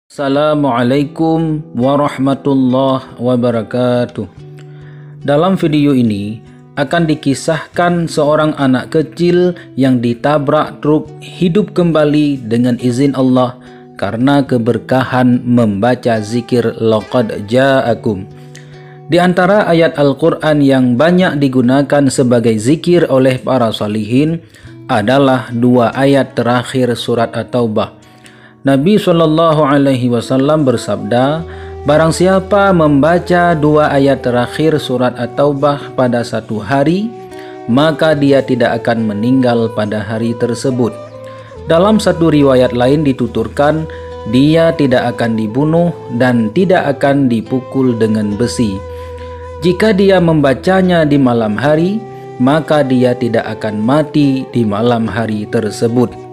Assalamualaikum warahmatullahi wabarakatuh. Dalam video ini akan dikisahkan seorang anak kecil yang ditabrak truk hidup kembali dengan izin Allah karena keberkahan membaca zikir laqad ja'akum. Di antara ayat Al-Quran yang banyak digunakan sebagai zikir oleh para salihin adalah dua ayat terakhir surat At-Taubah. Nabi SAW bersabda, barang siapa membaca dua ayat terakhir surat At-Taubah pada satu hari, maka dia tidak akan meninggal pada hari tersebut. Dalam satu riwayat lain dituturkan, dia tidak akan dibunuh dan tidak akan dipukul dengan besi. Jika dia membacanya di malam hari, maka dia tidak akan mati di malam hari tersebut.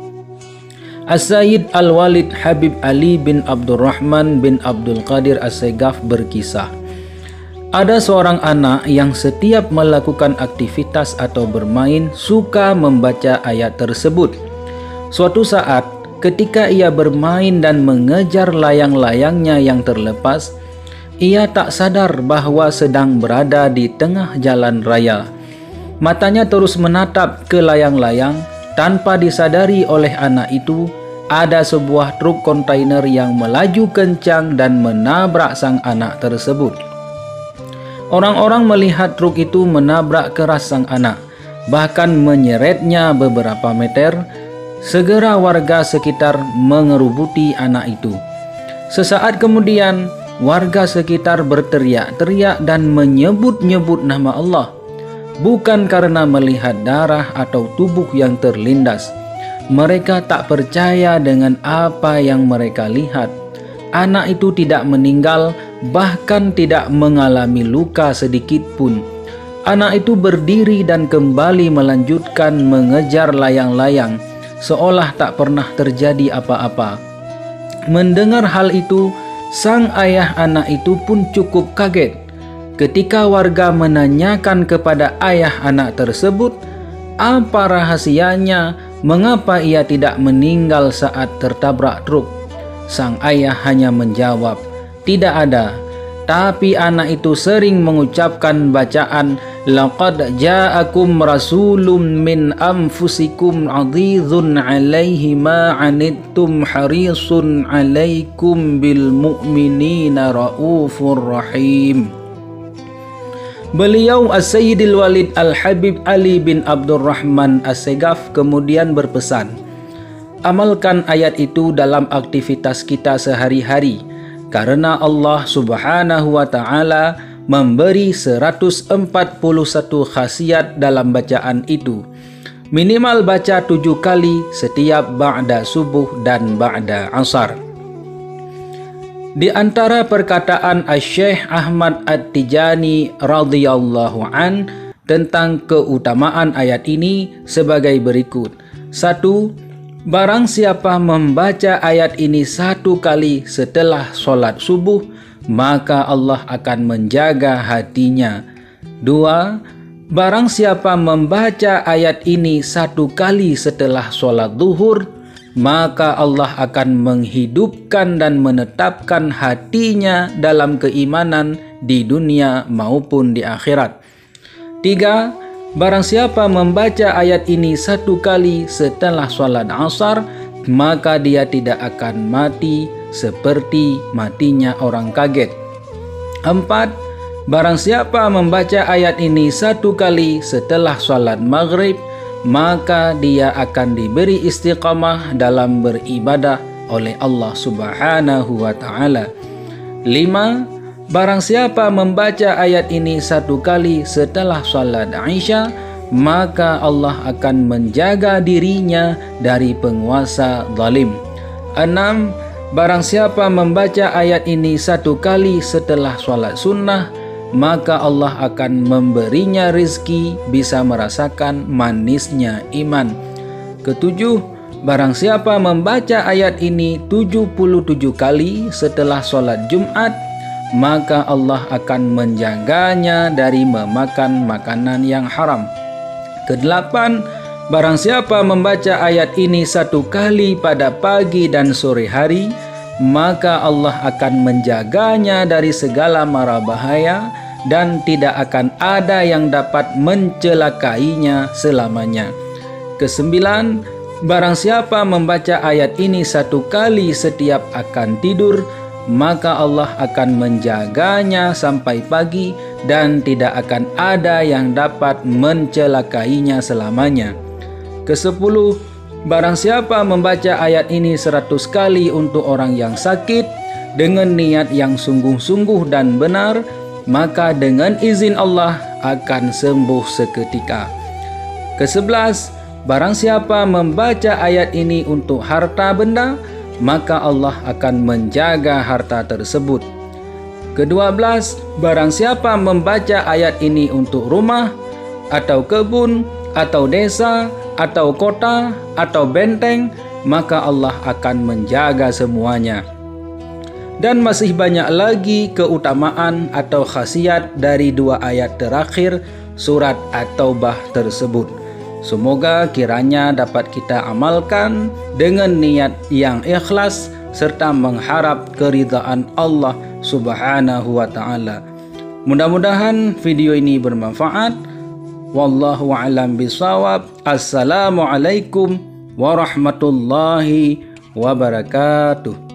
As-Sayyid Al-Walid Habib Ali bin Abdurrahman bin Abdul Qadir As-Segaf berkisah, ada seorang anak yang setiap melakukan aktivitas atau bermain suka membaca ayat tersebut. Suatu saat ketika ia bermain dan mengejar layang-layangnya yang terlepas, ia tak sadar bahwa sedang berada di tengah jalan raya. Matanya terus menatap ke layang-layang. Tanpa disadari oleh anak itu, ada sebuah truk kontainer yang melaju kencang dan menabrak sang anak tersebut. Orang-orang melihat truk itu menabrak keras sang anak, bahkan menyeretnya beberapa meter. Segera warga sekitar mengerubuti anak itu. Sesaat kemudian, warga sekitar berteriak-teriak dan menyebut-nyebut nama Allah, bukan karena melihat darah atau tubuh yang terlindas. Mereka tak percaya dengan apa yang mereka lihat. Anak itu tidak meninggal, bahkan tidak mengalami luka sedikit pun. Anak itu berdiri dan kembali melanjutkan mengejar layang-layang, seolah tak pernah terjadi apa-apa. Mendengar hal itu, sang ayah anak itu pun cukup kaget. Ketika warga menanyakan kepada ayah anak tersebut, apa rahasianya, mengapa ia tidak meninggal saat tertabrak truk? Sang ayah hanya menjawab, tidak ada. Tapi anak itu sering mengucapkan bacaan, laqad ja'akum rasulun min anfusikum azizun alaihi ma anittum harisun alaikum bil mu'minina raufur rahim. Beliau As-Sayyidil Walid Al-Habib Ali bin Abdurrahman As-Segaf kemudian berpesan, amalkan ayat itu dalam aktivitas kita sehari-hari, karena Allah Subhanahu wa Ta'ala memberi 141 khasiat dalam bacaan itu. Minimal baca 7 kali setiap ba'da subuh dan ba'da asar. Di antara perkataan Asy-Syaikh Ahmad At-Tijani radhiyallahu an tentang keutamaan ayat ini sebagai berikut. 1. Barang siapa membaca ayat ini 1 kali setelah sholat subuh, maka Allah akan menjaga hatinya. 2. Barang siapa membaca ayat ini 1 kali setelah sholat zuhur, maka Allah akan menghidupkan dan menetapkan hatinya dalam keimanan di dunia maupun di akhirat. 3. Barang siapa membaca ayat ini 1 kali setelah sholat asar, maka dia tidak akan mati seperti matinya orang kaget. 4. Barang siapa membaca ayat ini 1 kali setelah sholat maghrib, maka dia akan diberi istiqamah dalam beribadah oleh Allah Subhanahu wa Ta'ala. 5. Barang siapa membaca ayat ini 1 kali setelah salat Isya, maka Allah akan menjaga dirinya dari penguasa zalim. 6. Barang siapa membaca ayat ini 1 kali setelah salat sunnah, maka Allah akan memberinya rizki bisa merasakan manisnya iman. 7. Barang siapa membaca ayat ini 77 kali setelah sholat Jumat, maka Allah akan menjaganya dari memakan makanan yang haram. 8. Barang siapa membaca ayat ini 1 kali pada pagi dan sore hari, maka Allah akan menjaganya dari segala mara bahaya dan tidak akan ada yang dapat mencelakainya selamanya. Kesembilan, barang siapa membaca ayat ini 1 kali setiap akan tidur, maka Allah akan menjaganya sampai pagi dan tidak akan ada yang dapat mencelakainya selamanya. Kesepuluh, barang siapa membaca ayat ini 100 kali untuk orang yang sakit dengan niat yang sungguh-sungguh dan benar, maka dengan izin Allah akan sembuh seketika. Kesebelas, barang siapa membaca ayat ini untuk harta benda, maka Allah akan menjaga harta tersebut. Kedua-belas, barang siapa membaca ayat ini untuk rumah, atau kebun, atau desa, atau kota, atau benteng, maka Allah akan menjaga semuanya. Dan masih banyak lagi keutamaan atau khasiat dari 2 ayat terakhir surat At-Taubah tersebut. Semoga kiranya dapat kita amalkan dengan niat yang ikhlas serta mengharap keridhaan Allah Subhanahu wa taala. Mudah-mudahan video ini bermanfaat. Wallahu a'lam bishawab. Assalamualaikum warahmatullahi wabarakatuh.